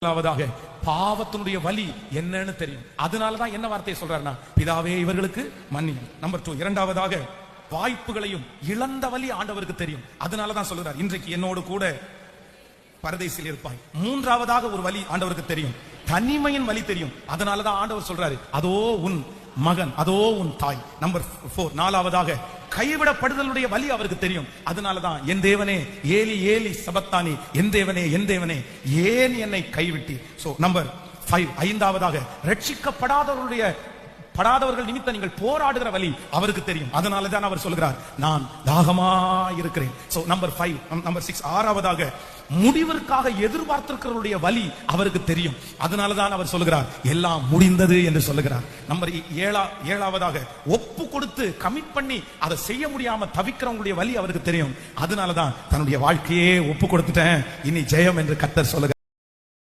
முதலாவதாக பாவத்தினுடைய வலி என்னன்னு தெரியும். அதனாலதான் என்ன வார்த்தையை சொல்றாருன்னா, பிதாவே இவர்களுக்கு மன்னியும். நம்பர் 2, இரண்டாவதாக வாய்ப்புகளையும் இழந்த வலி ஆண்டவருக்கு தெரியும். அதனாலதான் சொல்றார், இன்றைக்கு என்னோடு கூட பரதேசில் இருப்பாய். மூன்றாவதாக ஒரு வலி ஆண்டவருக்கு தெரியும், தனிமையின் வலி தெரியும். அதனாலதான் ஆண்டவர் சொல்றாரு, அதோ உன் மகன், அதோ உன் தாய். நம்பர் 4, நாலாவதாக கைவிடப்படுதலுடைய வலி அவருக்கு தெரியும். அதனாலதான் என் தேவனே ஏலி ஏலி சபத்தானி, என் தேவனே என் தேவனே ஏன் என்னை கைவிட்டி. சோ நம்பர் 5, ஐந்தாவதாக ரட்சிக்கப்படாதவர்கள் நிமித்த நீங்கள் போராடுகிற வலி அவருக்கு தெரியும். அதனாலதான் அவர் சொல்கிறார், நான் தாகமா இருக்கிறேன். சோ நம்பர் 5, நம்பர் 6, ஆறாவதாக முடிவிற்காக எதிர்பார்த்திருக்கிறவருடைய வலி அவருக்கு தெரியும். அதனாலதான் அவர் சொல்லுகிறார், எல்லாம் முடிந்தது என்று சொல்லுகிறார். நம்பர் 7, ஒப்பு கொடுத்து கமிட் பண்ணி அதை செய்ய முடியாம தவிக்கிறவங்களுடைய வலி அவருக்கு தெரியும். அதனாலதான் தன்னுடைய வாழ்க்கையே ஒப்பு கொடுத்துட்டேன், இனி ஜெயம் என்று கர்த்தர் சொல்லுகிறார்.